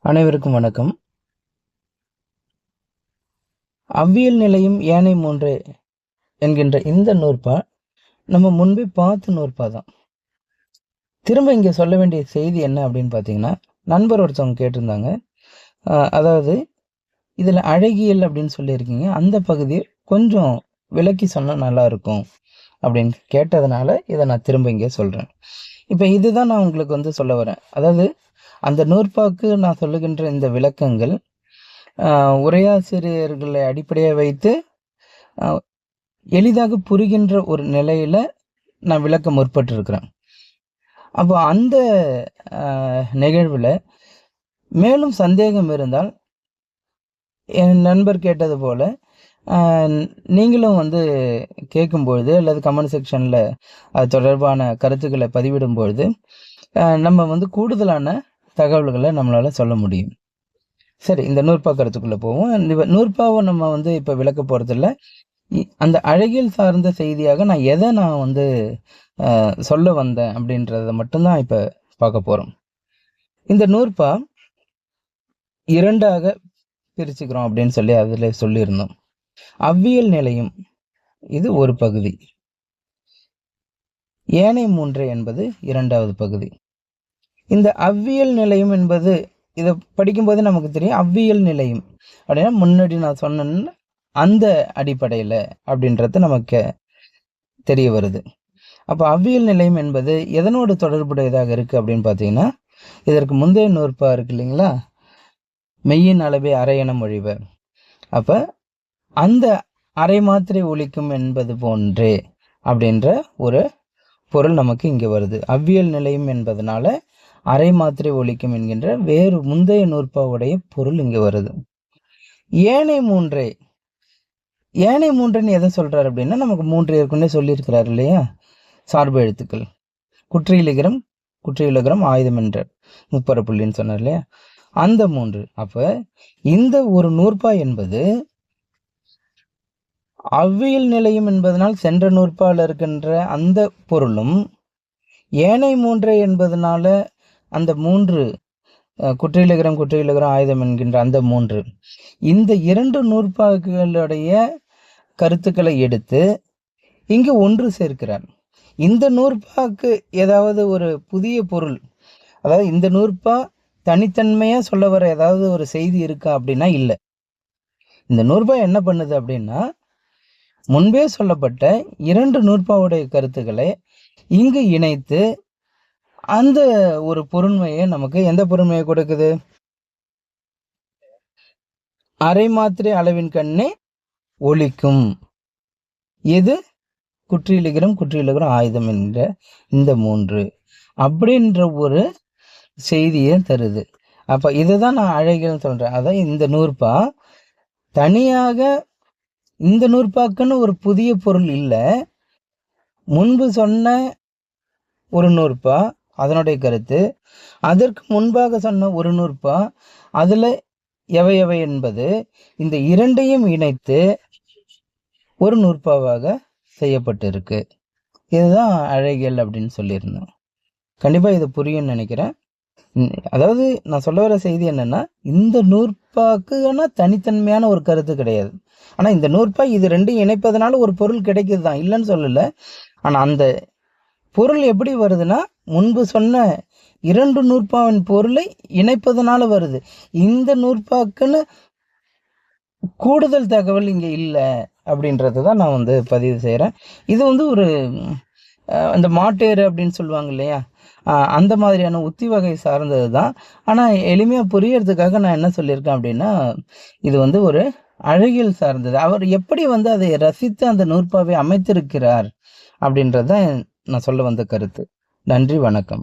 அனைவருக்கும் வணக்கம். அவ்வியல் நிலையும் ஏனை மூன்று என்கின்ற இந்த நூற்பா நம்ம முன்பே பார்த்த நூற்பா தான். திரும்ப இங்கே சொல்ல வேண்டிய செய்தி என்ன அப்படின்னு பார்த்தீங்கன்னா, நண்பர் ஒருத்தவங்க கேட்டிருந்தாங்க. அதாவது இதில் அழகியல் அப்படின்னு சொல்லியிருக்கீங்க, அந்த பகுதியை கொஞ்சம் விளக்கி சொன்னால் நல்லா இருக்கும் அப்படின்னு கேட்டதுனால இதை நான் திரும்ப இங்கே சொல்கிறேன். இப்போ இதுதான் நான் உங்களுக்கு சொல்ல வரேன். அதாவது அந்த நூற்பாக்கு நான் சொல்லுகின்ற இந்த விளக்கங்கள் உரையாசிரியர்களை அடிப்படையாக வைத்து எளிதாக புரிகின்ற ஒரு நிலையில் நான் விளக்க முற்பட்டிருக்கிறேன். அப்போ அந்த நிகழ்வில் மேலும் சந்தேகம் இருந்தால் என் நண்பர் கேட்டது போல் நீங்களும் கேட்கும்பொழுது அல்லது கமெண்ட் செக்ஷனில் அது தொடர்பான கருத்துக்களை பதிவிடும்பொழுது நம்ம கூடுதலான தகவல்களை நம்மளால் சொல்ல முடியும். சரி, இந்த நூற்பா கருத்துக்குள்ளே போவோம். இந்த நூற்பாவை நம்ம இப்போ விளக்க போகிறதில்ல. அந்த அழகியல் சார்ந்த செய்தியாக நான் எதை சொல்ல வந்தேன் அப்படின்றத மட்டும்தான் இப்போ பார்க்க போகிறோம். இந்த நூற்பா இரண்டாக பிரிச்சுக்கிறோம் அப்படின்னு சொல்லி அதில் சொல்லியிருந்தோம். அவ்வியல் நிலையும் இது ஒரு பகுதி, ஏனை மூன்று என்பது இரண்டாவது பகுதி. இந்த அவ்வியல் நிலையம் என்பது இதை படிக்கும்போது நமக்கு தெரியும். அவ்வியல் நிலையம் அப்படின்னா முன்னாடி நான் சொன்னேன்னு அந்த அடிப்படையில் அப்படின்றது நமக்கு தெரிய வருது. அப்போ அவ்வியல் நிலையம் என்பது எதனோடு தொடர்புடையதாக இருக்குது அப்படின்னு பார்த்தீங்கன்னா, இதற்கு முந்தைய நூற்பா இருக்கு இல்லைங்களா, மெய்யின் அளவை அரை என மொழிவர். அப்போ அந்த அரை மாத்திரை ஒலிக்கும் என்பது போன்றே அப்படின்ற ஒரு பொருள் நமக்கு இங்கே வருது. அவ்வியல் நிலையம் என்பதனால அரை மாத்திரை ஒலிக்கும் என்கின்ற வேறு முந்தைய நூற்பாவுடைய பொருள் இங்கே வருது. ஏனை மூன்றுன்னு எதை சொல்றாரு அப்படின்னா, நமக்கு மூன்று ஏற்கனவே சொல்லியிருக்கிறார் இல்லையா, சார்பு எழுத்துக்கள் குற்றியலிகரம் குற்றியலிகரம் ஆயுதம் என்ற முப்பர புள்ளின்னு சொன்னார் இல்லையா, அந்த மூன்று. அப்ப இந்த ஒரு நூற்பா என்பது அவ்வியல் நிலையம் என்பதனால் சென்ற நூற்பால் இருக்கின்ற அந்த பொருளும், ஏனை மூன்றை என்பதனால அந்த மூன்று குற்றியலிகரம் ஆயுதம் என்கின்ற அந்த மூன்று, இந்த இரண்டு நூற்பாக்களுடைய கருத்துக்களை எடுத்து இங்கு ஒன்று சேர்க்கிறார். இந்த நூற்பாக்கு ஏதாவது ஒரு புதிய பொருள், அதாவது இந்த நூற்பா தனித்தன்மையா சொல்ல வர ஏதாவது ஒரு செய்தி இருக்கா அப்படின்னா இல்லை. இந்த நூற்பா என்ன பண்ணுது அப்படின்னா, முன்பே சொல்லப்பட்ட இரண்டு நூற்பாவுடைய கருத்துக்களை இங்கு இணைத்து அந்த ஒரு பொருண்மையை நமக்கு எந்த பொருண்மையை கொடுக்குது, அரை மாத்திரை அளவின் கண்ணே ஒலிக்கும் எது, குற்றியலிகரம் ஆயுதம் என்கிற இந்த மூன்று அப்படின்ற ஒரு செய்தியை தருது. அப்ப இதுதான் நான் அழகியல் சொல்றேன். அதான் இந்த நூற்பா தனியாக இந்த நூற்பாக்குன்னு ஒரு புதிய பொருள் இல்லை. முன்பு சொன்ன ஒரு நூற்பா அதனுடைய கருத்து, அதற்கு முன்பாக சொன்ன ஒரு நூற்பா அதுல எவை எவை என்பது, இந்த இரண்டையும் இணைத்து ஒரு நூற்பாவாக செய்யப்பட்டிருக்கு. இதுதான் அழகியல் அப்படின்னு சொல்லியிருந்தேன். கண்டிப்பா இது புரியும்னு நினைக்கிறேன். அதாவது நான் சொல்ல வர செய்தி என்னன்னா, இந்த நூற்பாக்குன்னா தனித்தன்மையான ஒரு கருத்து கிடையாது. ஆனா இந்த நூற்பா இது ரெண்டையும் இணைப்பதனால ஒரு பொருள் கிடைக்குது தான், இல்லைன்னு சொல்லல. ஆனா அந்த பொருள் எப்படி வருதுன்னா, முன்பு சொன்ன இரண்டு நூற்பாவின் பொருளை இணைப்பதனால வருது. இந்த நூற்பாக்குன்னு கூடுதல் தகவல் இங்க இல்லை அப்படின்றது தான் நான் பதிவு செய்கிறேன். இது ஒரு அந்த மாட்டேறு அப்படின்னு சொல்லுவாங்க இல்லையா, அந்த மாதிரியான உத்தி வகை சார்ந்தது தான். ஆனால் எளிமையாக புரியறதுக்காக நான் என்ன சொல்லியிருக்கேன் அப்படின்னா, இது ஒரு அழகியல் சார்ந்தது. அவர் எப்படி அதை ரசித்து அந்த நூற்பாவை அமைத்திருக்கிறார் அப்படின்றது தான் நான் சொல்ல வந்த கருத்து. நன்றி, வணக்கம்.